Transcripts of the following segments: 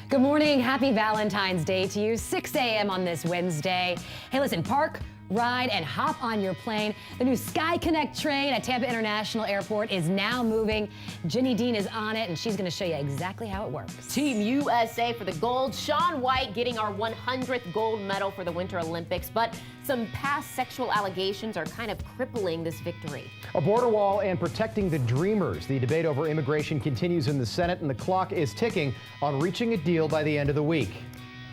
Good morning. Happy Valentine's Day to you. 6 a.m. on this Wednesday. Hey, listen, park, ride, and hop on your plane. The new Sky Connect train at Tampa International Airport is now moving. Jenny Dean is on it, and she's going to show you exactly how it works. Team USA for the gold. Shaun White getting our 100th gold medal for the Winter Olympics, but some past sexual allegations are kind of crippling this victory. A border wall and protecting the dreamers. The debate over immigration continues in the Senate, and the clock is ticking on reaching a deal by the end of the week.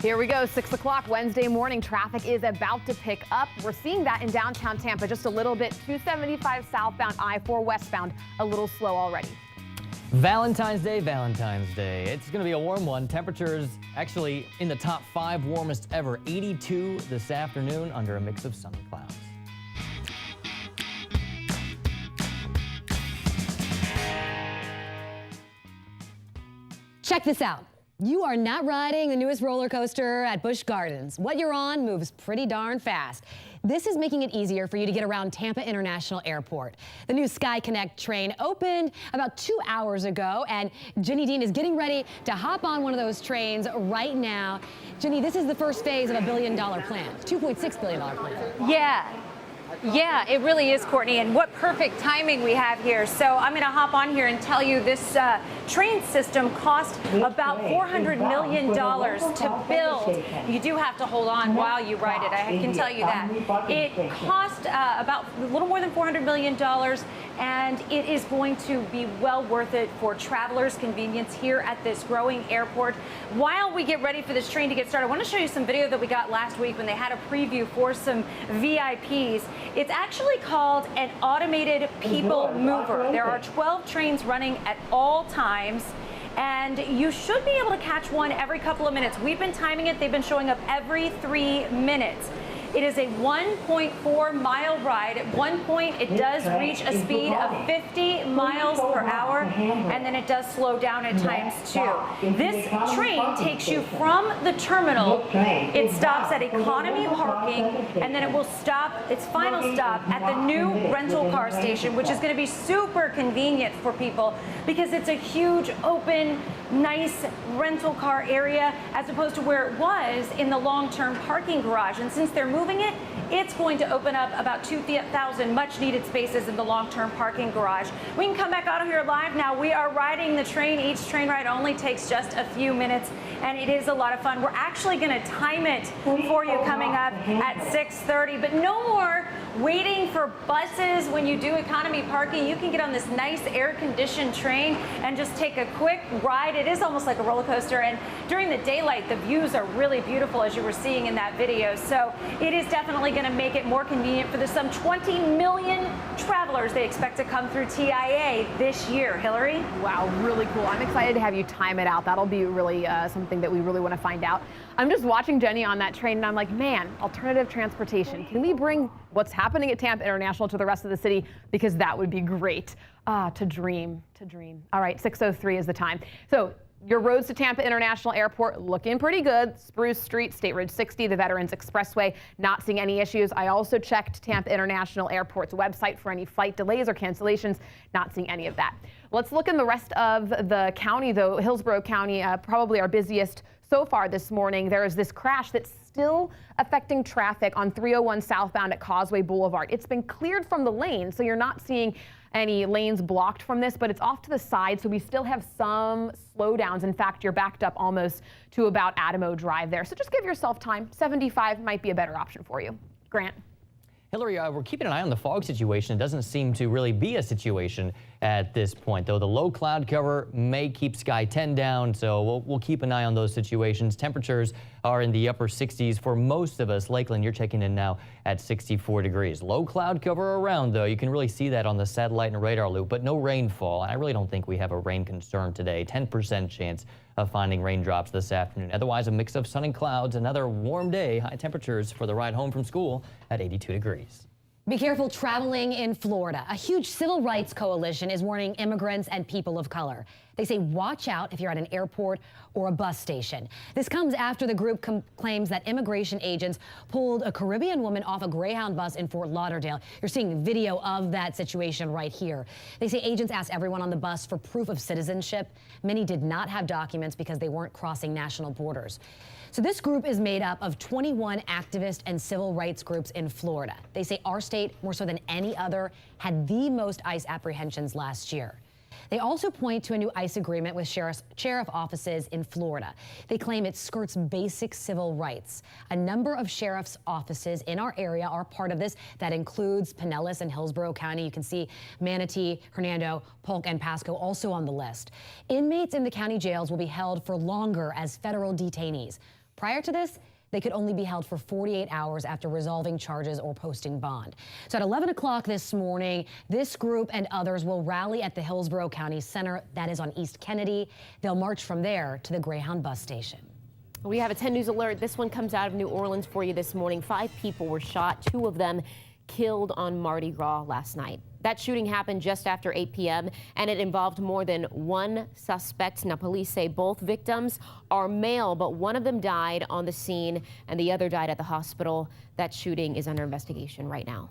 Here we go, 6 o'clock Wednesday morning. Traffic is about to pick up. We're seeing that in downtown Tampa just a little bit. 275 southbound, I-4 westbound, a little slow already. Valentine's Day. It's going to be a warm one. Temperatures actually in the top 5 warmest ever. 82 this afternoon under a mix of sun and clouds. Check this out. You are not riding the newest roller coaster at Busch Gardens. What you're on moves pretty darn fast. This is making it easier for you to get around Tampa International Airport. The new Sky Connect train opened about 2 hours ago, and Jenny Dean is getting ready to hop on one of those trains right now. Jenny, this is the first phase of a $1 billion plan, $2.6 billion plan. Yeah, it really is, Courtney, and what perfect timing we have here. So I'm going to hop on here and tell you this train system cost about $400 million to build. You do have to hold on while you ride it, I can tell you that. It cost about a little more than $400 million, and it is going to be well worth it for travelers' convenience here at this growing airport. While we get ready for this train to get started, I want to show you some video that we got last week when they had a preview for some VIPs. It's actually called an automated people mover. There are 12 trains running at all times, and you should be able to catch one every couple of minutes. We've been timing it. They've been showing up every 3 minutes. It is a 1.4 mile ride. At one point, it does reach a speed of 50 miles per hour, and then it does slow down at times too. This train takes you from the terminal. It stops at economy parking, and then it will stop, its final stop, at the new rental car station, which is going to be super convenient for people because it's a huge, open, nice rental car area as opposed to where it was in the long-term parking garage. And since they're moving it, it's going to open up about 2,000 much needed spaces in the long-term parking garage. We can come back out of here live now. We are riding the train. Each train ride only takes just a few minutes, and it is a lot of fun. We're actually going to time it for you coming up at 6:30, but no more waiting for buses when you do economy parking. You can get on this nice air-conditioned train and just take a quick ride. It is almost like a roller coaster, and during the daylight, the views are really beautiful, as you were seeing in that video. So it is definitely going to make it more convenient for the some 20 million travelers they expect to come through TIA this year. Hillary? Wow, really cool. I'm excited to have you time it out. That'll be really something that we really want to find out. I'm just watching Jenny on that train, and I'm like, man, alternative transportation. Can we bring what's happening at Tampa International to the rest of the city? Because that would be great. To dream. All right, 6:03 is the time. So your roads to Tampa International Airport looking pretty good. Spruce Street, State Road 60, the Veterans Expressway, not seeing any issues. I also checked Tampa International Airport's website for any flight delays or cancellations, not seeing any of that. Let's look in the rest of the county, though. Hillsborough County, probably our busiest so far this morning. There is this crash that's still affecting traffic on 301 southbound at Causeway Boulevard. It's been cleared from the lane, so you're not seeing any lanes blocked from this, but it's off to the side, so we still have some slowdowns. In fact, you're backed up almost to about Adamo Drive there. So just give yourself time. 75 might be a better option for you. Grant. Hillary, we're keeping an eye on the fog situation. It doesn't seem to really be a situation at this point, though. The low cloud cover may keep Sky 10 down, so we'll keep an eye on those situations. Temperatures are in the upper 60s for most of us. Lakeland, you're checking in now at 64 degrees. Low cloud cover around, though. You can really see that on the satellite and radar loop, but no rainfall. I really don't think we have a rain concern today. 10% chance of finding raindrops this afternoon. Otherwise, a mix of sun and clouds. Another warm day. High temperatures for the ride home from school at 82 degrees. Be careful traveling in Florida. A huge civil rights coalition is warning immigrants and people of color. They say watch out if you're at an airport or a bus station. This comes after the group claims that immigration agents pulled a Caribbean woman off a Greyhound bus in Fort Lauderdale. You're seeing video of that situation right here. They say agents asked everyone on the bus for proof of citizenship. Many did not have documents because they weren't crossing national borders. So this group is made up of 21 activist and civil rights groups in Florida. They say our state, more so than any other, had the most ICE apprehensions last year. They also point to a new ICE agreement with sheriff offices in Florida. They claim it skirts basic civil rights. A number of sheriff's offices in our area are part of this. That includes Pinellas and Hillsborough County. You can see Manatee, Hernando, Polk, and Pasco also on the list. Inmates in the county jails will be held for longer as federal detainees. Prior to this, they could only be held for 48 hours after resolving charges or posting bond. So at 11 o'clock this morning, this group and others will rally at the Hillsborough County Center, that is on East Kennedy. They'll march from there to the Greyhound bus station. We have a 10 News alert. This one comes out of New Orleans for you this morning. 5 people were shot, 2 of them killed on Mardi Gras last night. That shooting happened just after 8 p.m. and it involved more than 1 suspect. Now, police say both victims are male, but one of them died on the scene and the other died at the hospital. That shooting is under investigation right now.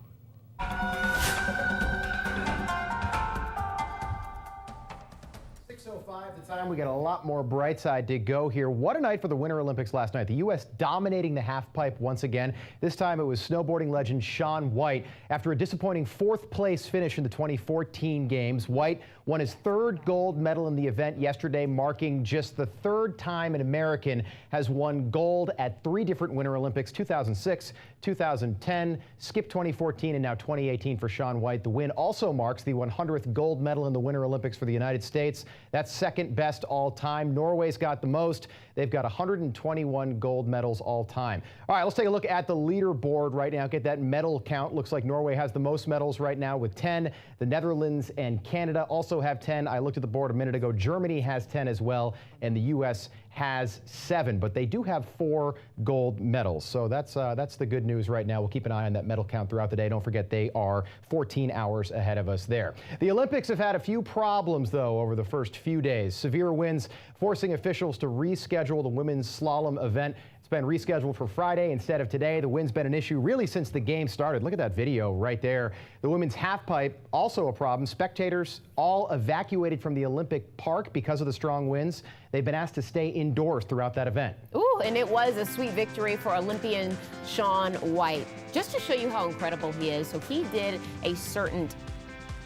6:05 the time. We got a lot more bright side to go here. What a night for the Winter Olympics last night. The U.S. dominating the halfpipe once again. This time it was snowboarding legend Shaun White. After a disappointing 4th place finish in the 2014 games, White won his 3rd gold medal in the event yesterday, marking just the 3rd time an American has won gold at 3 different Winter Olympics: 2006, 2010, skip 2014, and now 2018 for Shaun White. The win also marks the 100th gold medal in the Winter Olympics for the United States. That's second best all time. Norway's got the most. They've got 121 gold medals all time. All right, let's take a look at the leaderboard right now. Get that medal count. Looks like Norway has the most medals right now with 10. The Netherlands and Canada also have 10. I looked at the board a minute ago. Germany has 10 as well, and the U.S. has 7, but they do have 4 gold medals. So that's the good news right now. We'll keep an eye on that medal count throughout the day. Don't forget they are 14 hours ahead of us there. The Olympics have had a few problems, though, over the first few days. Severe winds forcing officials to reschedule the women's slalom event. It's been rescheduled for Friday instead of today. The wind's been an issue really since the game started. Look at that video right there. The women's halfpipe, also a problem. Spectators all evacuated from the Olympic Park because of the strong winds. They've been asked to stay indoors throughout that event. Ooh, and it was a sweet victory for Olympian Shaun White. Just to show you how incredible he is, so he did a certain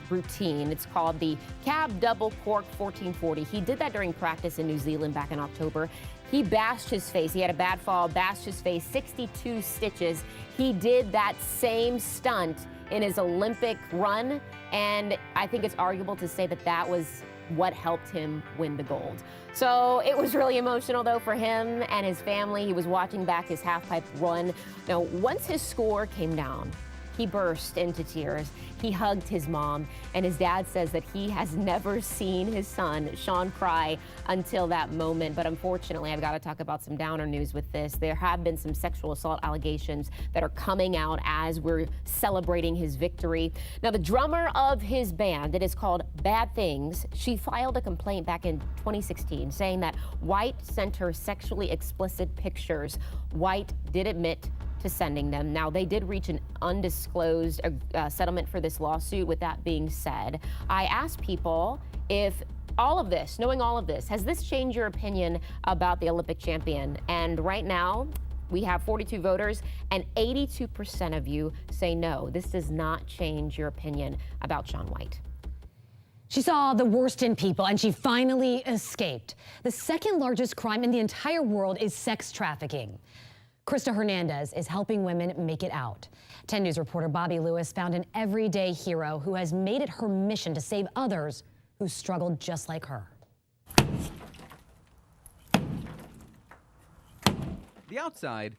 routine. It's called the Cab Double Cork 1440. He did that during practice in New Zealand back in October. He bashed his face. He had a bad fall, bashed his face, 62 stitches. He did that same stunt in his Olympic run, and I think it's arguable to say that that was what helped him win the gold. So it was really emotional, though, for him and his family. He was watching back his halfpipe run. Now, once his score came down, he burst into tears. He hugged his mom, and his dad says that he has never seen his son, Shaun, cry until that moment. But unfortunately, I've got to talk about some downer news with this. There have been some sexual assault allegations that are coming out as we're celebrating his victory. Now, the drummer of his band, it is called Bad Things, she filed a complaint back in 2016 saying that White sent her sexually explicit pictures. White did admit to sending them. Now, they did reach an undisclosed settlement for this lawsuit. With that being said, I asked people if all of this, knowing all of this, has this changed your opinion about the Olympic champion? And right now, we have 42 voters, and 82% of you say no. This does not change your opinion about Shaun White. She saw the worst in people, and she finally escaped. The second largest crime in the entire world is sex trafficking. Krista Hernandez is helping women make it out. 10 News reporter Bobby Lewis found an everyday hero who has made it her mission to save others who struggled just like her. The outside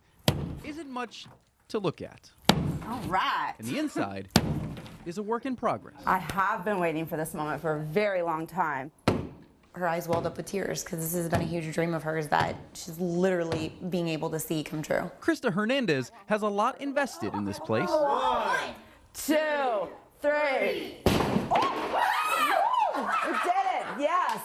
isn't much to look at. All right. And the inside is a work in progress. I have been waiting for this moment for a very long time. Her eyes welled up with tears because this has been a huge dream of hers that she's literally being able to see come true. Krista Hernandez has a lot invested in this place. 1, 2, 3. Oh, we did it. Yes.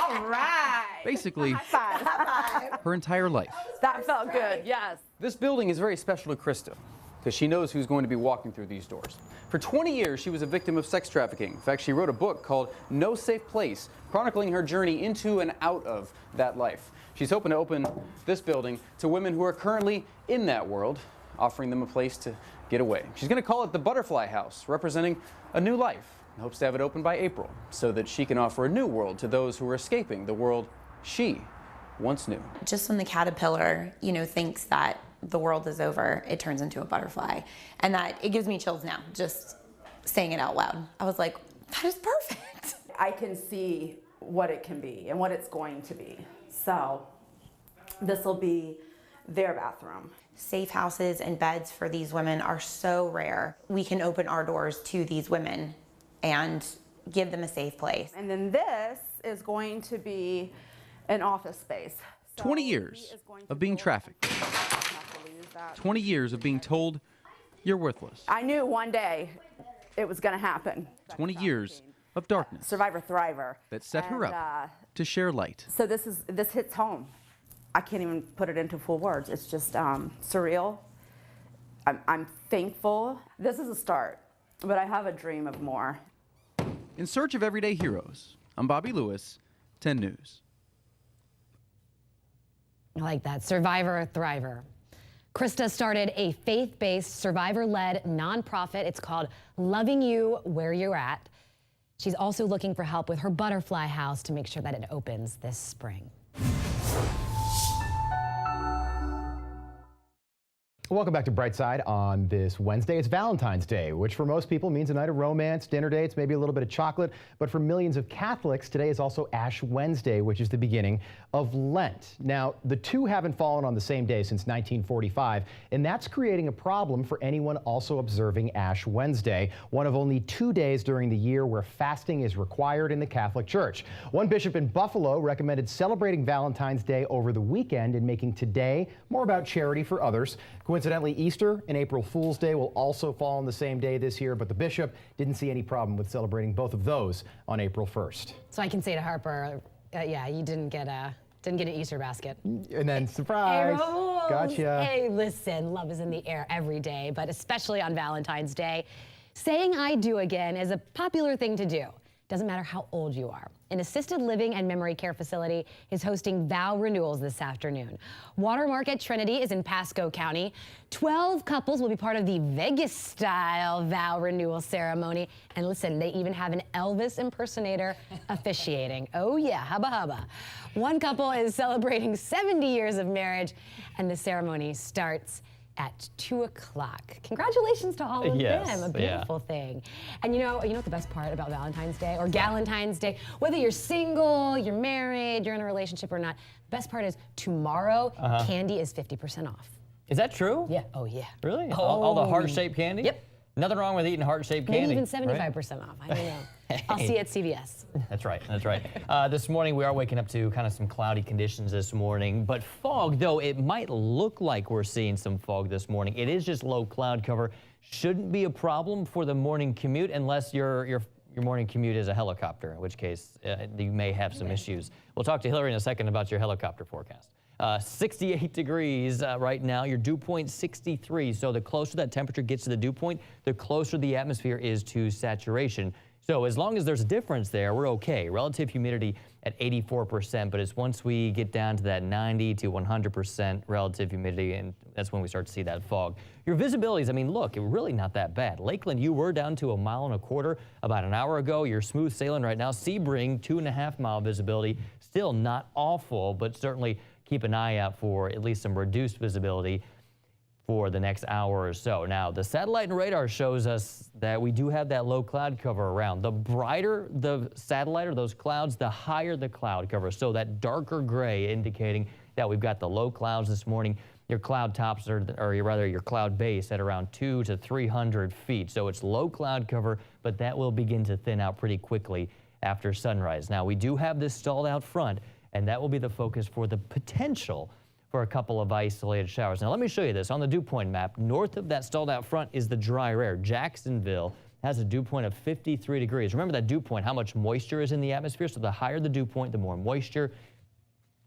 All right. Basically, High five. her entire life. That felt good, yes. This building is very special to Krista because she knows who's going to be walking through these doors. For 20 years, she was a victim of sex trafficking. In fact, she wrote a book called No Safe Place, chronicling her journey into and out of that life. She's hoping to open this building to women who are currently in that world, offering them a place to get away. She's going to call it the Butterfly House, representing a new life, and hopes to have it open by April so that she can offer a new world to those who are escaping the world she once knew. Just when the caterpillar, thinks that the world is over, it turns into a butterfly. And that, it gives me chills now, just saying it out loud. I was like, that is perfect. I can see what it can be and what it's going to be. So this will be their bathroom. Safe houses and beds for these women are so rare. We can open our doors to these women and give them a safe place. And then this is going to be an office space. 20 years of being trafficked. 20 years of being told you're worthless. I knew one day it was going to happen. 20 years of darkness Survivor Thriver. that set her up to share light. So this hits home. I can't even put it into full words. It's just surreal. I'm thankful. This is a start, but I have a dream of more. In search of everyday heroes, I'm Bobby Lewis, 10 News. I like that. Survivor Thriver. Krista started a faith-based, survivor-led nonprofit. It's called Loving You Where You're At. She's also looking for help with her butterfly house to make sure that it opens this spring. Welcome back to Brightside on this Wednesday. It's Valentine's Day, which for most people means a night of romance, dinner dates, maybe a little bit of chocolate. But for millions of Catholics, today is also Ash Wednesday, which is the beginning of Lent. Now, the two haven't fallen on the same day since 1945, and that's creating a problem for anyone also observing Ash Wednesday, one of only 2 days during the year where fasting is required in the Catholic Church. One bishop in Buffalo recommended celebrating Valentine's Day over the weekend and making today more about charity for others. Coincidentally, Easter and April Fool's Day will also fall on the same day this year, but the bishop didn't see any problem with celebrating both of those on April 1st. So I can say to Harper, yeah, you didn't get an Easter basket. And then surprise, Hey, gotcha. Hey, listen, love is in the air every day, but especially on Valentine's Day. Saying I do again is a popular thing to do. Doesn't matter how old you are. An assisted living and memory care facility is hosting vow renewals this afternoon. Watermark at Trinity is in Pasco County. 12 couples will be part of the Vegas-style vow renewal ceremony. And listen, they even have an Elvis impersonator officiating. Oh yeah, hubba hubba. One couple is celebrating 70 years of marriage, and the ceremony starts at 2 o'clock. Congratulations to all of them. A beautiful thing. And you know what the best part about Valentine's Day or Galentine's Day, whether you're single, you're married, you're in a relationship or not, the best part is tomorrow candy is 50% off. Is that true? Yeah. Oh yeah. Really? All the heart-shaped candy? Yep. Nothing wrong with eating heart-shaped candy. Maybe even 75% off. I don't know. I'll see you at CVS. That's right. That's right. This morning we are waking up to kind of some cloudy conditions this morning, but fog, though it might look like we're seeing some fog this morning, it is just low cloud cover. Shouldn't be a problem for the morning commute unless your morning commute is a helicopter, in which case you may have some issues. We'll talk to Hillary in a second about your helicopter forecast. 68 degrees right now, your dew point 63. So the closer that temperature gets to the dew point, the closer the atmosphere is to saturation. So as long as there's a difference there, we're okay. Relative humidity at 84%, but it's once we get down to that 90 to 100% relative humidity, and that's when we start to see that fog. Your visibilities, I mean, look, really not that bad. Lakeland, you were down to 1.25 miles about an hour ago. You're smooth sailing right now. Sebring, 2.5 mile visibility. Still not awful, but certainly keep an eye out for at least some reduced visibility for the next hour or so. Now, the satellite and radar shows us that we do have that low cloud cover around. The brighter the satellite or those clouds, the higher the cloud cover. So that darker gray indicating that we've got the low clouds this morning. Your cloud tops or rather your cloud base at around 200 to 300 feet. So it's low cloud cover, but that will begin to thin out pretty quickly after sunrise. Now, we do have this stalled out front, and that will be the focus for the potential for a couple of isolated showers. Now, let me show you this. On the dew point map, north of that stalled out front is the drier air. Jacksonville has a dew point of 53 degrees. Remember that dew point, how much moisture is in the atmosphere? So the higher the dew point, the more moisture.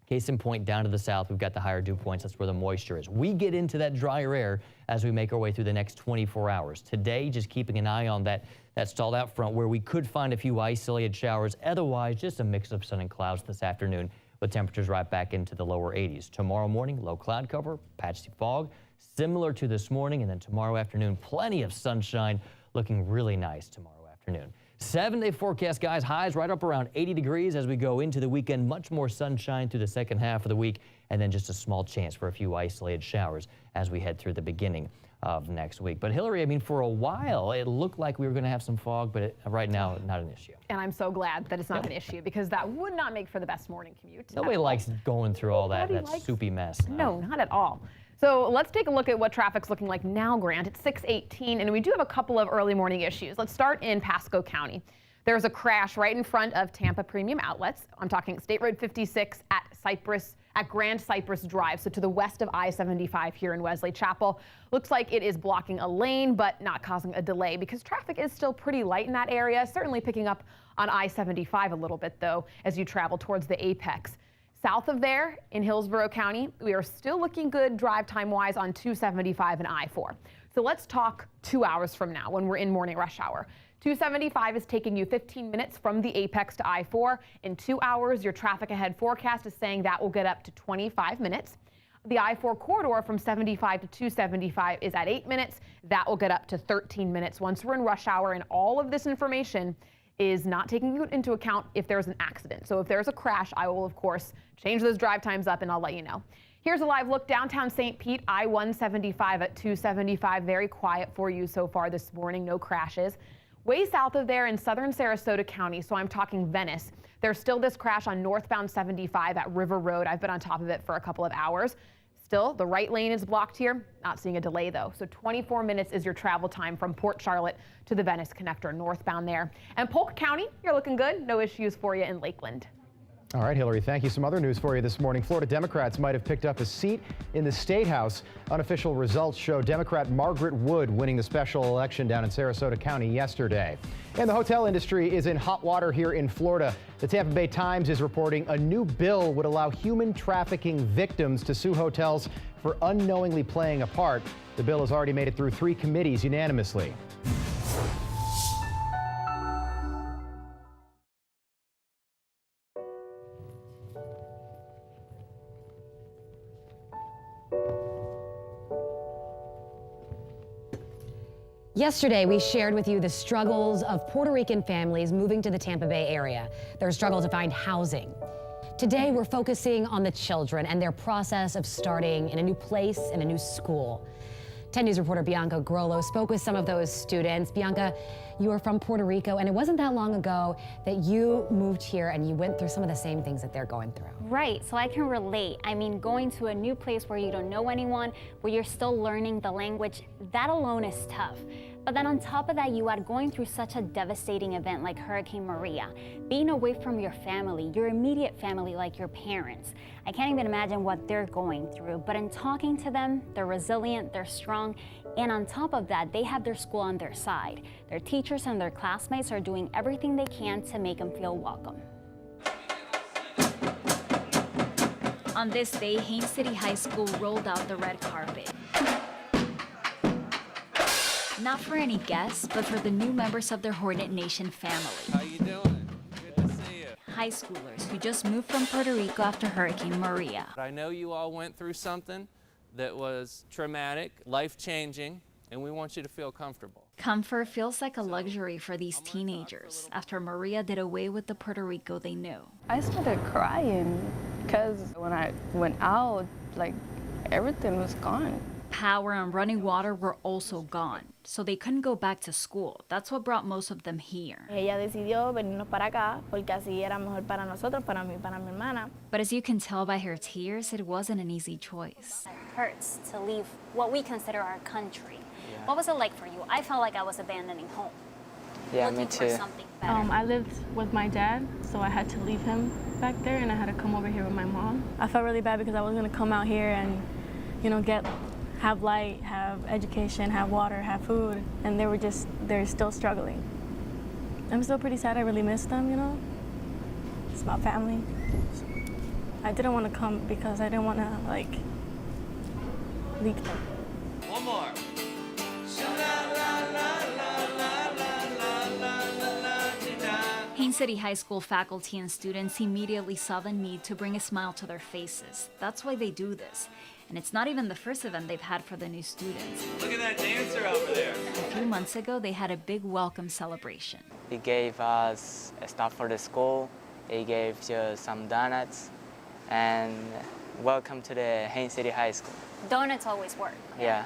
Case in point, down to the south, we've got the higher dew points. That's where the moisture is. We get into that drier air as we make our way through the next 24 hours. Today, just keeping an eye on that stalled out front where we could find a few isolated showers. Otherwise, just a mix of sun and clouds this afternoon with temperatures right back into the lower 80s. Tomorrow morning, low cloud cover, patchy fog, similar to this morning. And then tomorrow afternoon, plenty of sunshine, looking really nice tomorrow afternoon. 7-day forecast, guys, highs right up around 80 degrees as we go into the weekend. Much more sunshine through the second half of the week, and then just a small chance for a few isolated showers as we head through the beginning of next week. But Hillary, I mean, for a while, it looked like we were going to have some fog, but right now, not an issue. And I'm so glad that it's not an issue, because that would not make for the best morning commute. Nobody likes going through all that soupy mess. No, not at all. So let's take a look at what traffic's looking like now, Grant. It's 6:18, and we do have a couple of early morning issues. Let's start in Pasco County. There's a crash right in front of Tampa Premium Outlets. I'm talking State Road 56 at Grand Cypress Drive, so to the west of I-75 here in Wesley Chapel. Looks like it is blocking a lane, but not causing a delay because traffic is still pretty light in that area. Certainly picking up on I-75 a little bit, though, as you travel towards the apex. South of there, in Hillsborough County, we are still looking good drive time-wise on 275 and I-4. So let's talk 2 hours from now when we're in morning rush hour. 275 is taking you 15 minutes from the apex to I-4. In 2 hours, your traffic ahead forecast is saying that will get up to 25 minutes. The I-4 corridor from 75 to 275 is at 8 minutes. That will get up to 13 minutes once we're in rush hour, and all of this information is not taking into account if there's an accident. So if there's a crash, I will, of course, change those drive times up and I'll let you know. Here's a live look downtown St. Pete, I-175 at 275. Very quiet for you so far this morning, no crashes. Way south of there in southern Sarasota County, so I'm talking Venice, there's still this crash on northbound 75 at River Road. I've been on top of it for a couple of hours. Still, the right lane is blocked here. Not seeing a delay, though. So 24 minutes is your travel time from Port Charlotte to the Venice connector northbound there. And Polk County, you're looking good. No issues for you in Lakeland. All right, Hillary, thank you. Some other news for you this morning. Florida Democrats might have picked up a seat in the State House. Unofficial results show Democrat Margaret Wood winning the special election down in Sarasota County yesterday. And the hotel industry is in hot water here in Florida. The Tampa Bay Times is reporting a new bill would allow human trafficking victims to sue hotels for unknowingly playing a part. The bill has already made it through 3 committees unanimously. Yesterday, we shared with you the struggles of Puerto Rican families moving to the Tampa Bay area, their struggle to find housing. Today, we're focusing on the children and their process of starting in a new place, in a new school. 10 News reporter Bianca Grollo spoke with some of those students. Bianca, you are from Puerto Rico, and it wasn't that long ago that you moved here and you went through some of the same things that they're going through. Right, so I can relate. I mean, going to a new place where you don't know anyone, where you're still learning the language, that alone is tough. But then on top of that, you are going through such a devastating event like Hurricane Maria, being away from your family, your immediate family, like your parents. I can't even imagine what they're going through, but in talking to them, they're resilient, they're strong, and on top of that, they have their school on their side. Their teachers and their classmates are doing everything they can to make them feel welcome. On this day, Haines City High School rolled out the red carpet. Not for any guests, but for the new members of their Hornet Nation family. How you doing? Good to see you. High schoolers who just moved from Puerto Rico after Hurricane Maria. I know you all went through something that was traumatic, life-changing, and we want you to feel comfortable. Comfort feels like a luxury for these teenagers after Maria did away with the Puerto Rico they knew. I started crying because when I went out, like, everything was gone. Power and running water were also gone, so they couldn't go back to school. That's what brought most of them here. Ella decidió venirnos para acá porque así era mejor para nosotros, para mí, para mi hermana. But as you can tell by her tears, it wasn't an easy choice. It hurts to leave what we consider our country. Yeah. What was it like for you? I felt like I was abandoning home. Yeah, me too. For something better. I lived with my dad, so I had to leave him back there, and I had to come over here with my mom. I felt really bad because I was going to come out here and, you know, get have light, have education, have water, have food, and they're still struggling. I'm still pretty sad. I really miss them, you know. It's my family. I didn't want to come because I didn't want to, like, leak them. One more. Haines City High School faculty and students immediately saw the need to bring a smile to their faces. That's why they do this. And it's not even the first event they've had for the new students. Look at that dancer over there. A few months ago, they had a big welcome celebration. He gave us stuff for the school. He gave some donuts. And welcome to the Haines City High School. Donuts always work. Yeah.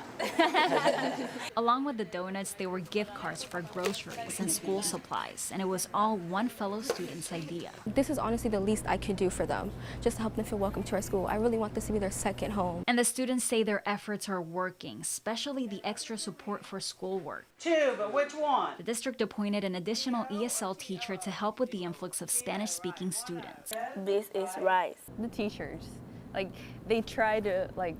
Along with the donuts, there were gift cards for groceries and school supplies, and it was all one fellow student's idea. This is honestly the least I could do for them, just to help them feel welcome to our school. I really want this to be their second home. And the students say their efforts are working, especially the extra support for schoolwork. Two, but which one? The district appointed an additional ESL teacher to help with the influx of Spanish-speaking students. This is rice. The teachers, like, they try to, like,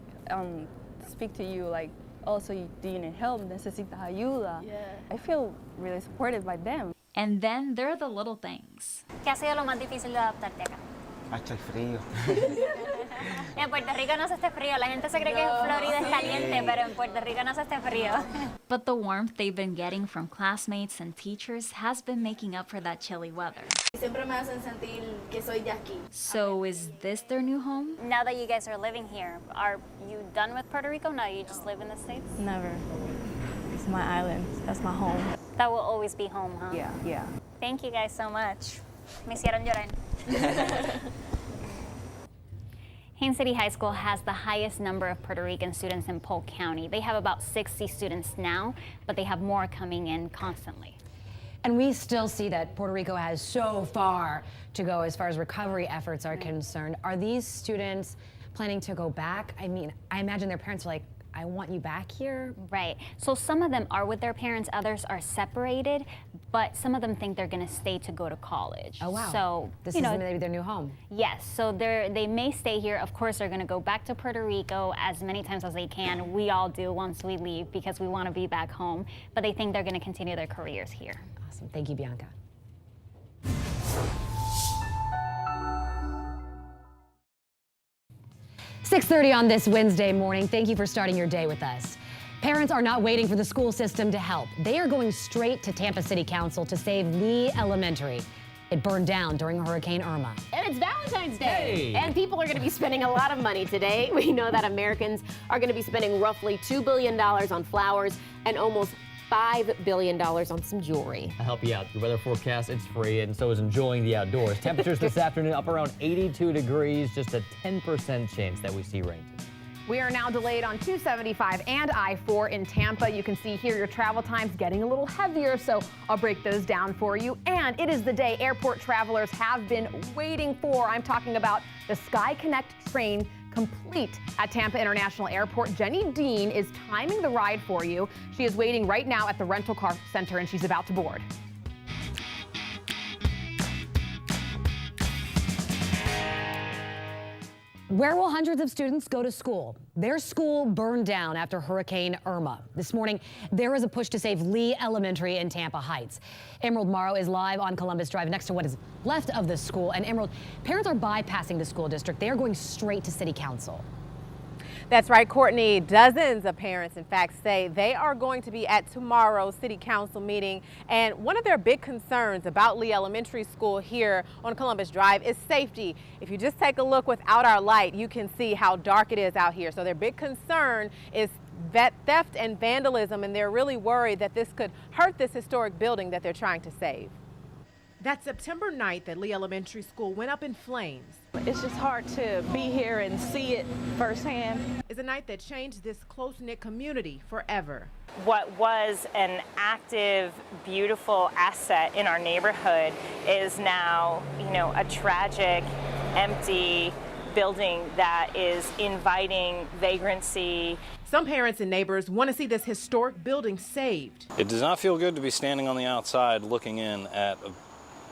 speak to you, like, oh, so do you need help? Necesitas ayuda. Yeah. I feel really supported by them. And then there are the little things. ¿Qué ha sido lo más difícil de adaptarte acá? Hace frío. En Puerto Rico no se hace frío. La gente se cree que en Florida es caliente, pero en Puerto Rico no se hace frío. But the warmth they've been getting from classmates and teachers has been making up for that chilly weather. Siempre me hacen sentir que soy de aquí. So is this their new home? Now that you guys are living here, are you done with Puerto Rico? Now you just live in the States? Never. It's my island. That's my home. That will always be home, huh? Yeah. Thank you guys so much. Me hicieron llorar. Haines City High School has the highest number of Puerto Rican students in Polk County. They have about 60 students now, but they have more coming in constantly. And we still see that Puerto Rico has so far to go as far as recovery efforts are concerned. Are these students planning to go back? I mean, I imagine their parents are like, I want you back here. Right. So some of them are with their parents, others are separated, but some of them think they're going to stay to go to college. Oh, wow. So, this is maybe their new home. Yes. So they may stay here. Of course, they're going to go back to Puerto Rico as many times as they can. We all do once we leave because we want to be back home. But they think they're going to continue their careers here. Awesome. Thank you, Bianca. 6:30 on this Wednesday morning. Thank you for starting your day with us. Parents are not waiting for the school system to help. They are going straight to Tampa City Council to save Lee Elementary. It burned down during Hurricane Irma. And it's Valentine's Day. Hey. And people are going to be spending a lot of money today. We know that Americans are going to be spending roughly $2 billion on flowers and almost $5 billion on some jewelry. I'll help you out. Your weather forecast, it's free, and so is enjoying the outdoors. Temperatures this afternoon up around 82 degrees, just a 10% chance that we see rain. We are now delayed on 275 and I-4 in Tampa. You can see here your travel times getting a little heavier, so I'll break those down for you. And it is the day airport travelers have been waiting for. I'm talking about the Sky Connect train complete at Tampa International Airport. Jenny Dean is timing the ride for you. She is waiting right now at the rental car center and she's about to board. Where will hundreds of students go to school? Their school burned down after Hurricane Irma. This morning, there is a push to save Lee Elementary in Tampa Heights. Emerald Morrow is live on Columbus Drive next to what is left of the school. And Emerald, parents are bypassing the school district. They are going straight to City Council. That's right, Courtney. Dozens of parents, in fact, say they are going to be at tomorrow's City Council meeting. And one of their big concerns about Lee Elementary School here on Columbus Drive is safety. If you just take a look without our light, you can see how dark it is out here. So their big concern is theft and vandalism, and they're really worried that this could hurt this historic building that they're trying to save. That September night that Lee Elementary School went up in flames. It's just hard to be here and see it firsthand. Is a night that changed this close-knit community forever. What was an active, beautiful asset in our neighborhood is now, a tragic, empty building that is inviting vagrancy. Some parents and neighbors want to see this historic building saved. It does not feel good to be standing on the outside looking in at a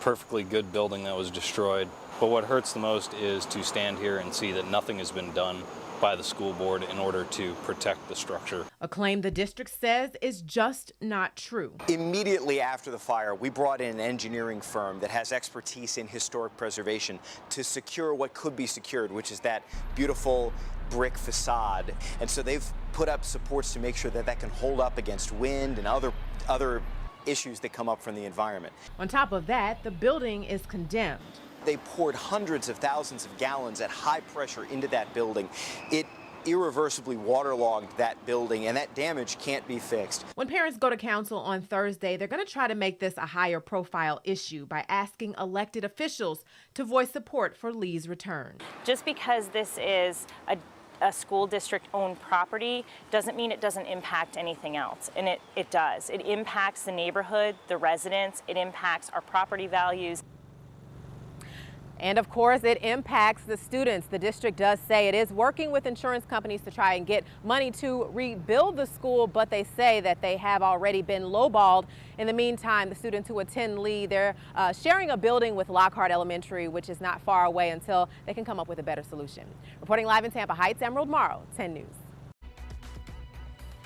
perfectly good building that was destroyed. But what hurts the most is to stand here and see that nothing has been done by the school board in order to protect the structure. A claim the district says is just not true. Immediately after the fire, we brought in an engineering firm that has expertise in historic preservation to secure what could be secured, which is that beautiful brick facade. And so they've put up supports to make sure that that can hold up against wind and other issues that come up from the environment. On top of that, the building is condemned. They poured hundreds of thousands of gallons at high pressure into that building. It irreversibly waterlogged that building, and that damage can't be fixed. When parents go to council on Thursday, they're going to try to make this a higher profile issue by asking elected officials to voice support for Lee's return. Just because this is a school district owned property doesn't mean it doesn't impact anything else, and it does. It impacts the neighborhood, the residents, it impacts our property values. And of course, it impacts the students. The district does say it is working with insurance companies to try and get money to rebuild the school, but they say that they have already been lowballed. In the meantime, the students who attend Lee, they're sharing a building with Lockhart Elementary, which is not far away until they can come up with a better solution. Reporting live in Tampa Heights, Emerald Morrow, 10 News.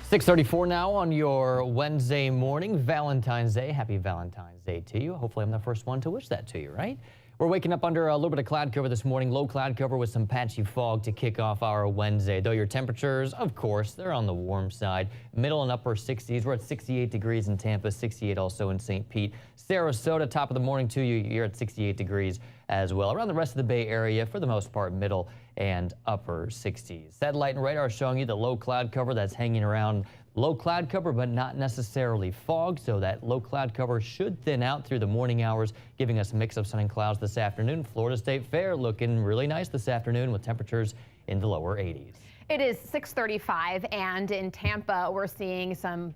6:34 now on your Wednesday morning, Valentine's Day. Happy Valentine's Day to you. Hopefully I'm the first one to wish that to you, right? We're waking up under a little bit of cloud cover this morning. Low cloud cover with some patchy fog to kick off our Wednesday. Though your temperatures, of course, they're on the warm side. Middle and upper 60s. We're at 68 degrees in Tampa, 68 also in St. Pete. Sarasota, top of the morning to you. You're at 68 degrees as well. Around the rest of the Bay Area, for the most part, middle and upper 60s. Satellite and radar showing you the low cloud cover that's hanging around. Low cloud cover, but not necessarily fog, so that low cloud cover should thin out through the morning hours, giving us a mix of sun and clouds this afternoon. Florida State Fair looking really nice this afternoon with temperatures in the lower 80s. It is 6:35, and in Tampa, we're seeing some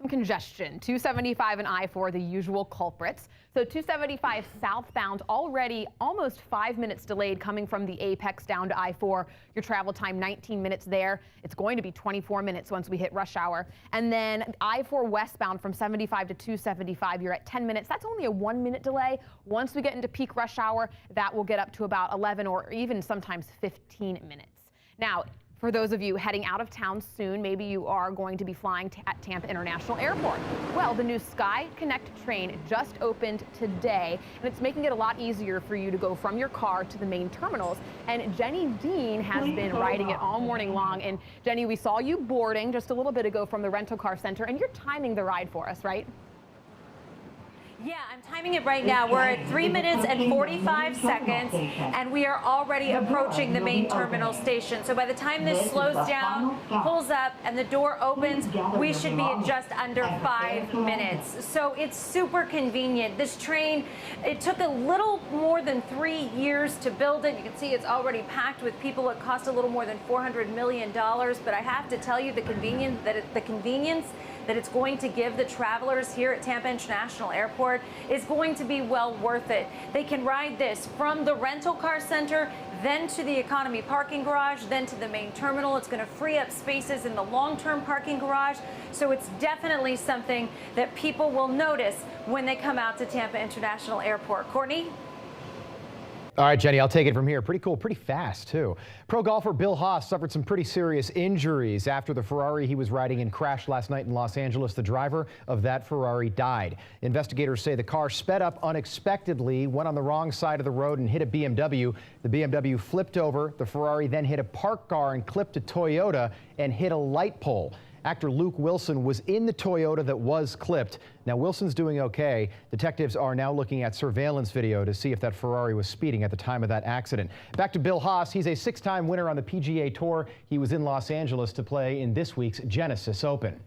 congestion. 275 and I-4, the usual culprits. So 275 southbound already almost 5 minutes delayed coming from the Apex down to I-4. Your travel time 19 minutes there. It's going to be 24 minutes once we hit rush hour. And then I-4 westbound from 75 to 275, you're at 10 minutes. That's only a 1 minute delay. Once we get into peak rush hour, that will get up to about 11 or even sometimes 15 minutes. Now, for those of you heading out of town soon, maybe you are going to be flying at Tampa International Airport. Well, the new Sky Connect train just opened today, and it's making it a lot easier for you to go from your car to the main terminals. And Jenny Dean has been riding it all morning long. And Jenny, we saw you boarding just a little bit ago from the rental car center, and you're timing the ride for us, right? Yeah, I'm timing it right now. We're at 3 minutes and 45 seconds, and we are already approaching the main terminal station. So by the time this slows down, pulls up, and the door opens, we should be at just under 5 minutes. So it's super convenient. This train, it took a little more than 3 years to build it. You can see it's already packed with people. It cost a little more than $400 million, but I have to tell you the convenience that it's going to give the travelers here at Tampa International Airport is going to be well worth it. They can ride this from the rental car center, then to the economy parking garage, then to the main terminal. It's going to free up spaces in the long-term parking garage. So it's definitely something that people will notice when they come out to Tampa International Airport. Courtney? All right, Jenny, I'll take it from here. Pretty cool, pretty fast, too. Pro golfer Bill Haas suffered some pretty serious injuries after the Ferrari he was riding in crashed last night in Los Angeles. The driver of that Ferrari died. Investigators say the car sped up unexpectedly, went on the wrong side of the road and hit a BMW. The BMW flipped over. The Ferrari then hit a parked car and clipped a Toyota and hit a light pole. Actor Luke Wilson was in the Toyota that was clipped. Now, Wilson's doing okay. Detectives are now looking at surveillance video to see if that Ferrari was speeding at the time of that accident. Back to Bill Haas. He's a 6-time winner on the PGA Tour. He was in Los Angeles to play in this week's Genesis Open.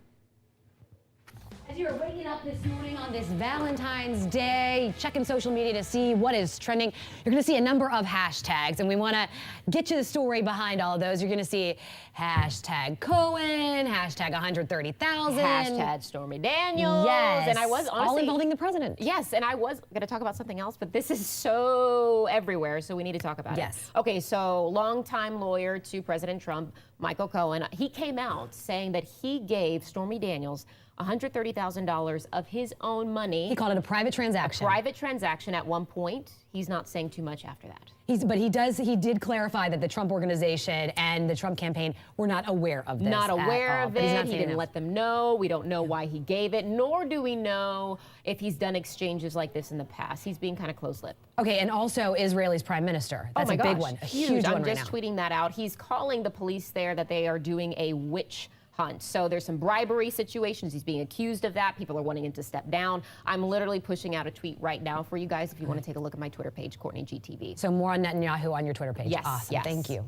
As you're waking up this morning on this Valentine's Day, checking social media to see what is trending, you're going to see a number of hashtags, and we want to get you the story behind all of those. You're going to see hashtag Cohen, hashtag 130,000. Hashtag Stormy Daniels. Yes. And I was honestly, all involving the president. Yes, and I was going to talk about something else, but this is so everywhere, so we need to talk about it. Yes. Okay, so longtime lawyer to President Trump, Michael Cohen, he came out saying that he gave Stormy Daniels $130,000 of his own money. He called it a private transaction. A private transaction at one point. He's not saying too much after that. But he did clarify that the Trump organization and the Trump campaign were not aware of this. Not aware of it. He didn't enough. let them know. We don't know why he gave it, nor do we know if he's done exchanges like this in the past. He's being kind of close-lipped. Okay, and also Israel's prime minister. That's oh my a big gosh, one, a huge one I'm right just now. tweeting that out. He's calling the police there that they are doing a witch hunt. So there's some bribery situations. He's being accused of that. People are wanting him to step down. I'm literally pushing out a tweet right now for you guys if you want to take a look at my Twitter page, Courtney GTV. So more on Netanyahu on your Twitter page. Yes, Awesome. yes. Thank you.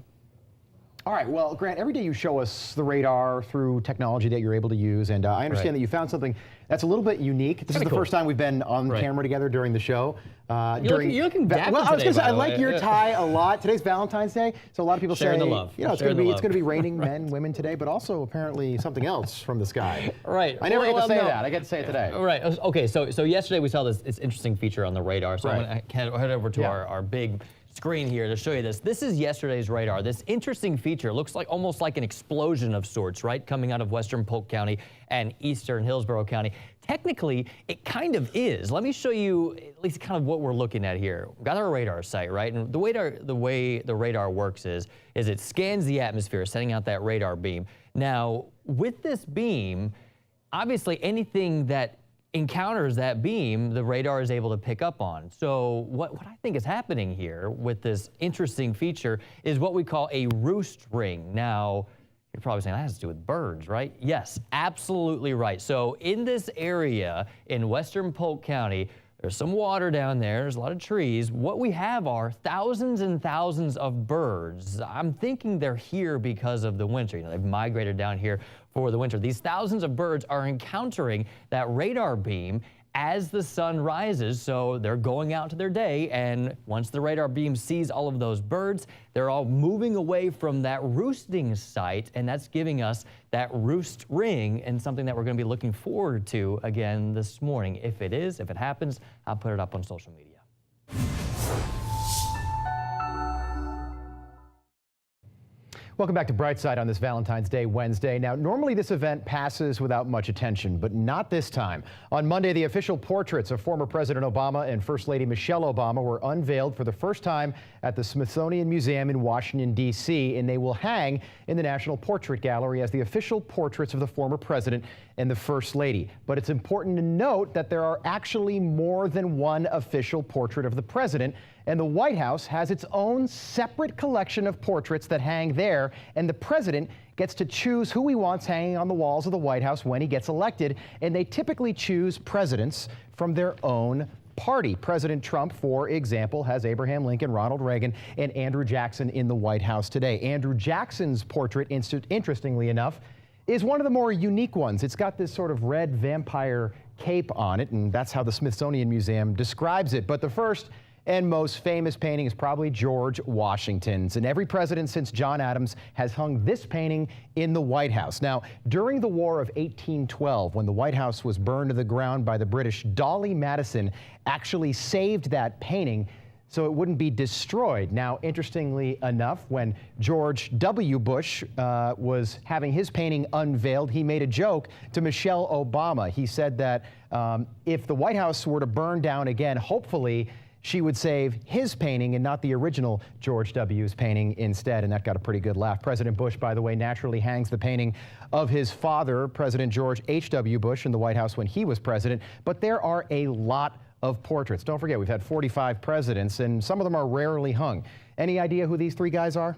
All right, well, Grant, every day you show us the radar through technology that you're able to use, and I understand that you found something that's a little bit unique. This is the first time we've been on camera together during the show. You're looking dapper well, I was today, going to say, by I the like way. your tie a lot. Today's Valentine's Day, so a lot of people Sharing say, the love. you know, it's Sharing going the to be love. raining men, women today, but also apparently something else from the sky. Right. I never get to say no. that. I get to say it today. Right. Okay. So yesterday we saw this interesting feature on the radar. So I'm going to head over to our big screen here to show you this. This is yesterday's radar. This interesting feature looks like almost like an explosion of sorts, right? Coming out of western Polk County and eastern Hillsborough County. Technically, it kind of is. Let me show you at least kind of what we're looking at here. We've got our radar site, right? And the way the radar works is it scans the atmosphere, sending out that radar beam. Now, with this beam, obviously anything that encounters that beam, the radar is able to pick up on. So what I think is happening here with this interesting feature is what we call a roost ring. Now, you're probably saying that has to do with birds, right? Yes, absolutely right. So in this area in western Polk County, there's some water down there, there's a lot of trees. What we have are thousands and thousands of birds. I'm thinking they're here because of the winter. You know, they've migrated down here for the winter. These thousands of birds are encountering that radar beam as the sun rises, so they're going out to their day, and once the radar beam sees all of those birds, they're all moving away from that roosting site, and that's giving us that roost ring, and something that we're going to be looking forward to again this morning. If it happens, I'll put it up on social media. Welcome back to Brightside on this Valentine's Day Wednesday. Now, normally this event passes without much attention, but not this time. On Monday, the official portraits of former President Obama and First Lady Michelle Obama were unveiled for the first time at the Smithsonian Museum in Washington, D.C., and they will hang in the National Portrait Gallery as the official portraits of the former president and the First Lady. But it's important to note that there are actually more than one official portrait of the president, and the White House has its own separate collection of portraits that hang there, and the president gets to choose who he wants hanging on the walls of the White House when he gets elected, and they typically choose presidents from their own party. President Trump, for example, has Abraham Lincoln, Ronald Reagan, and Andrew Jackson in the White House today. Andrew Jackson's portrait, interestingly enough, is one of the more unique ones. It's got this sort of red vampire cape on it, and that's how the Smithsonian Museum describes it. But the first and most famous painting is probably George Washington's, and every president since John Adams has hung this painting in the White House. Now, during the War of 1812, when the White House was burned to the ground by the British, Dolly Madison actually saved that painting so it wouldn't be destroyed. Now, interestingly enough, when George W. Bush was having his painting unveiled, he made a joke to Michelle Obama. He said that if the White House were to burn down again, hopefully she would save his painting and not the original George W.'s painting instead, and that got a pretty good laugh. President Bush, by the way, naturally hangs the painting of his father, President George H.W. Bush, in the White House when he was president, but there are a lot of portraits. Don't forget, we've had 45 presidents, and some of them are rarely hung. Any idea who these three guys are?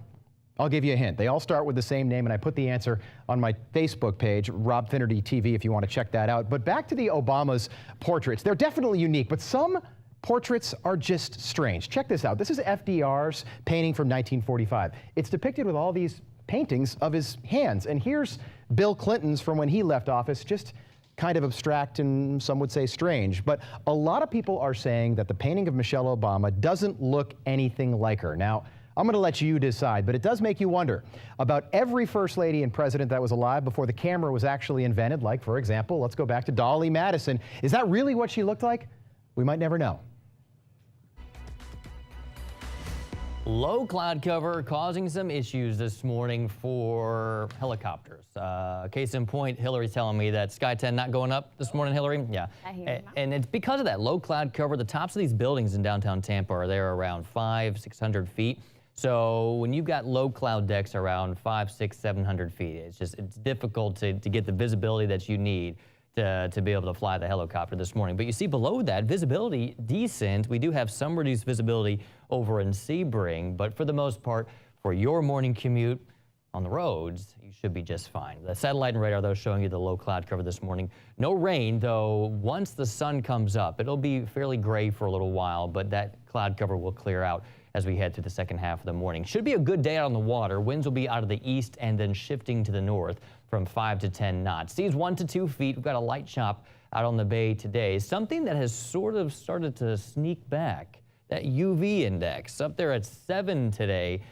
I'll give you a hint. They all start with the same name, and I put the answer on my Facebook page, Rob Finnerty TV, if you want to check that out. But back to the Obama's portraits. They're definitely unique, but some portraits are just strange. Check this out. This is FDR's painting from 1945. It's depicted with all these paintings of his hands. And here's Bill Clinton's from when he left office, just kind of abstract and some would say strange. But a lot of people are saying that the painting of Michelle Obama doesn't look anything like her. Now, I'm going to let you decide, but it does make you wonder about every first lady and president that was alive before the camera was actually invented. Like, for example, let's go back to Dolly Madison. Is that really what she looked like? We might never know. Low cloud cover causing some issues this morning for helicopters. Case in point, Hillary's telling me that Sky 10 not going up this morning, Hillary. Yeah. And it's because of that low cloud cover. The tops of these buildings in downtown Tampa are there around 500-600 feet. So when you've got low cloud decks around 500, 600, 700 feet, it's difficult to get the visibility that you need to be able to fly the helicopter this morning. But you see below that, visibility decent. We do have some reduced visibility over in Sebring, but for the most part, for your morning commute on the roads, you should be just fine. The satellite and radar, though, showing you the low cloud cover this morning. No rain, though. Once the sun comes up, it'll be fairly gray for a little while, but that cloud cover will clear out as we head through the second half of the morning. Should be a good day out on the water. Winds will be out of the east and then shifting to the north from 5 to 10 knots. Seas 1 to 2 feet. We've got a light chop out on the bay today. Something that has sort of started to sneak back. That UV index up there at 7 today.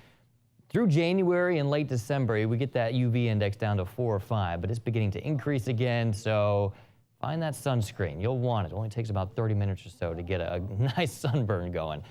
Through January and late December, we get that UV index down to 4 or 5, but it's beginning to increase again. So find that sunscreen. You'll want it. It only takes about 30 minutes or so to get a nice sunburn going.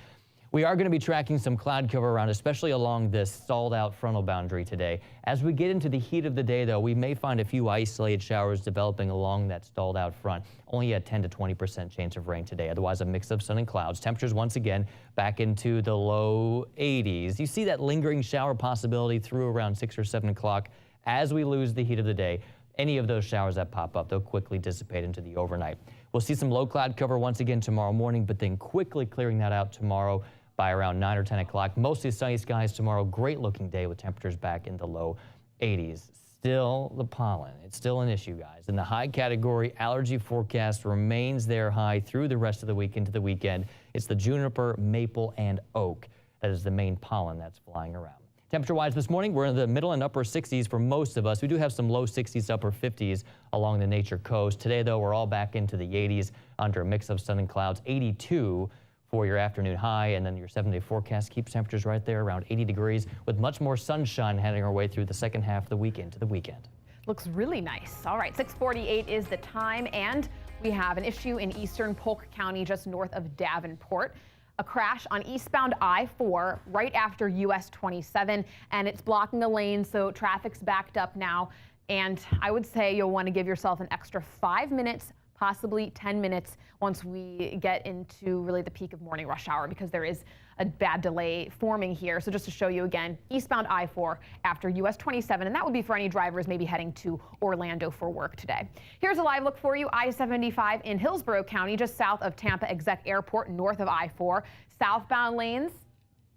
We are going to be tracking some cloud cover around, especially along this stalled out frontal boundary today. As we get into the heat of the day, though, we may find a few isolated showers developing along that stalled out front. Only a 10 to 20% chance of rain today. Otherwise, a mix of sun and clouds. Temperatures once again back into the low 80s. You see that lingering shower possibility through around 6 or 7 o'clock. As we lose the heat of the day, any of those showers that pop up, they'll quickly dissipate into the overnight. We'll see some low cloud cover once again tomorrow morning, but then quickly clearing that out tomorrow by around 9 or 10 o'clock. Mostly sunny skies tomorrow. Great looking day with temperatures back in the low 80s. Still the pollen. It's still an issue, guys. In the high category, allergy forecast remains there high through the rest of the week into the weekend. It's the juniper, maple, and oak that is the main pollen that's flying around. Temperature-wise this morning, we're in the middle and upper 60s for most of us. We do have some low 60s, upper 50s along the Nature Coast. Today, though, we're all back into the 80s under a mix of sun and clouds. 82 for your afternoon high, and then your 7-day forecast keeps temperatures right there around 80 degrees with much more sunshine heading our way through the second half of the weekend to the weekend. Looks really nice. All right, 6:48 is the time, and we have an issue in eastern Polk County just north of Davenport. A crash on eastbound I-4 right after US 27, and it's blocking a lane, so traffic's backed up now. And I would say you'll want to give yourself an extra 5 minutes, possibly 10 minutes once we get into really the peak of morning rush hour, because there is a bad delay forming here. So just to show you again, eastbound I-4 after US 27, and that would be for any drivers maybe heading to Orlando for work today. Here's a live look for you. I-75 in Hillsborough County, just south of Tampa Exec Airport, north of I-4. Southbound lanes,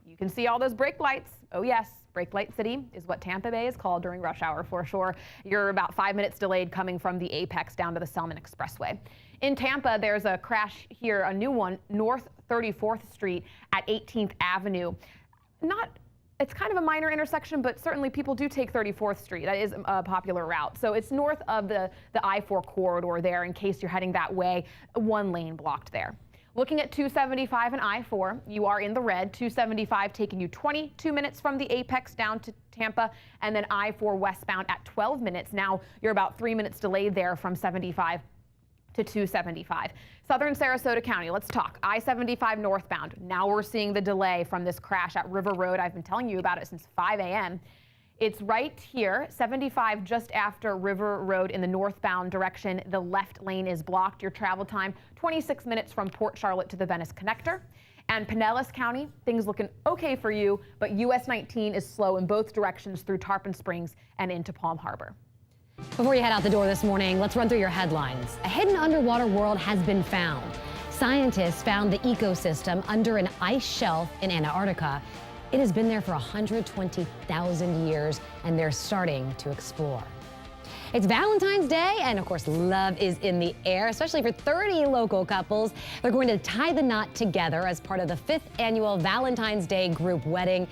you can see all those brake lights. Oh yes, Brake Light City is what Tampa Bay is called during rush hour for sure. You're about 5 minutes delayed coming from the Apex down to the Selman Expressway. In Tampa, there's a crash here, a new one, North 34th Street at 18th Avenue. It's kind of a minor intersection, but certainly people do take 34th Street. That is a popular route. So it's north of the I-4 corridor there in case you're heading that way. One lane blocked there. Looking at 275 and I-4, you are in the red. 275 taking you 22 minutes from the Apex down to Tampa, and then I-4 westbound at 12 minutes. Now you're about 3 minutes delayed there from 75 to 275. Southern Sarasota County, let's talk. I-75 northbound. Now we're seeing the delay from this crash at River Road. I've been telling you about it since 5 a.m. It's right here, 75 just after River Road in the northbound direction. The left lane is blocked. Your travel time, 26 minutes from Port Charlotte to the Venice Connector. And Pinellas County, things looking okay for you, but US 19 is slow in both directions through Tarpon Springs and into Palm Harbor. Before you head out the door this morning, let's run through your headlines. A hidden underwater world has been found. Scientists found the ecosystem under an ice shelf in Antarctica. It has been there for 120,000 years, and they're starting to explore. It's Valentine's Day, and of course, love is in the air, especially for 30 local couples. They're going to tie the knot together as part of the 5th annual Valentine's Day group wedding.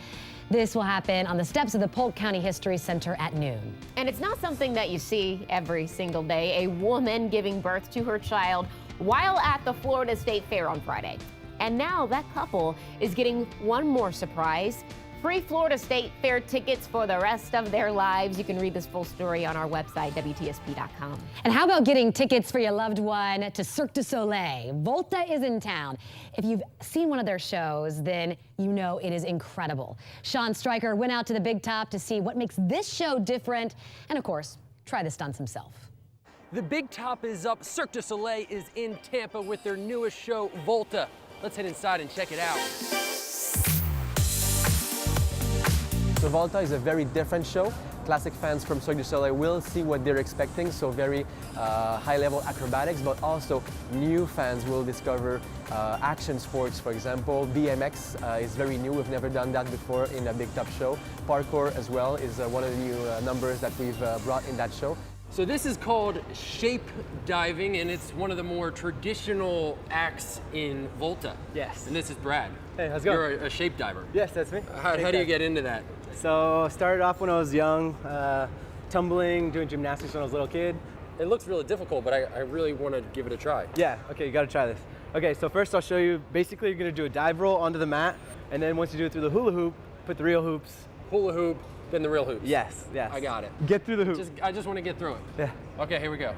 This will happen on the steps of the Polk County History Center at noon. And it's not something that you see every single day, a woman giving birth to her child while at the Florida State Fair on Friday. And now that couple is getting one more surprise free Florida State Fair tickets for the rest of their lives. You can read this full story on our website, WTSP.com. And how about getting tickets for your loved one to Cirque du Soleil? Volta is in town. If you've seen one of their shows, then you know it is incredible. Sean Stryker went out to the Big Top to see what makes this show different and, of course, try the stunts himself. The Big Top is up. Cirque du Soleil is in Tampa with their newest show, Volta. Let's head inside and check it out. So Volta is a very different show. Classic fans from Cirque du Soleil will see what they're expecting, so very high-level acrobatics, but also new fans will discover action sports. For example, BMX is very new. We've never done that before in a Big Top show. Parkour as well is one of the new numbers that we've brought in that show. So this is called shape diving, and it's one of the more traditional acts in Volta. Yes. And this is Brad. Hey, how's it going? You're a shape diver. Yes, that's me. How do you get into that? So started off when I was young, tumbling, doing gymnastics when I was a little kid. It looks really difficult, but I really want to give it a try. Yeah, okay, you gotta try this. Okay, so first I'll show you, basically you're gonna do a dive roll onto the mat, and then once you do it through the hula hoop, put the real hoops. Hula hoop, then the real hoops. Yes, yes. I got it. Get through the hoop. I just want to get through it. Yeah. Okay, here we go.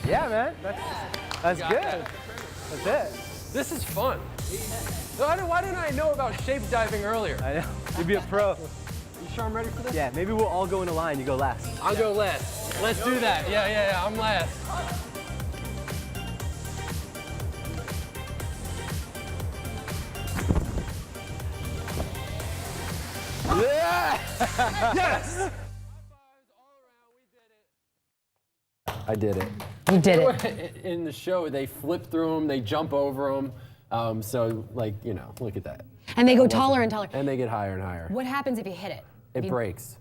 Yeah, man, that's good. That. That's it. This is fun. Why didn't I know about shape diving earlier? I know. You'd be a pro. You sure I'm ready for this? Yeah, maybe we'll all go in a line. You go last. I'll go last. Let's do that. Yeah, I'm last. Yeah! Yes! I did it. You did it. In the show, they flip through them, they jump over them. So, like, you know, look at that. And they go taller and taller. And they get higher and higher. What happens if you hit it? It breaks.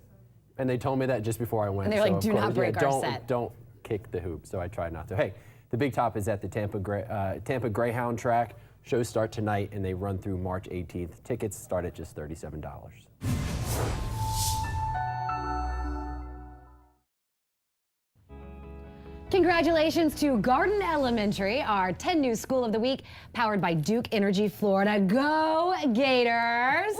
And they told me that just before I went. And they're like, do not break our set. Don't kick the hoop. So I tried not to. Hey, the Big Top is at the Tampa Greyhound track. Shows start tonight and they run through March 18th. Tickets start at just $37. Congratulations to Garden Elementary, our 10 News School of the Week, powered by Duke Energy Florida. Go Gators!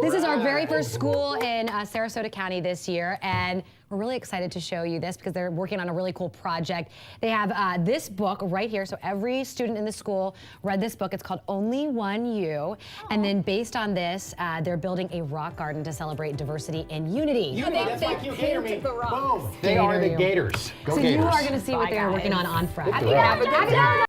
This is our very first school in Sarasota County this year, and we're really excited to show you this because they're working on a really cool project. They have this book right here, so every student in the school read this book. It's called Only One You, and then based on this, they're building a rock garden to celebrate diversity and unity. That's like you hear me. Boom. They Gator are the you. Gators. Go so Gators. you are going to see what they're working on Friday. Happy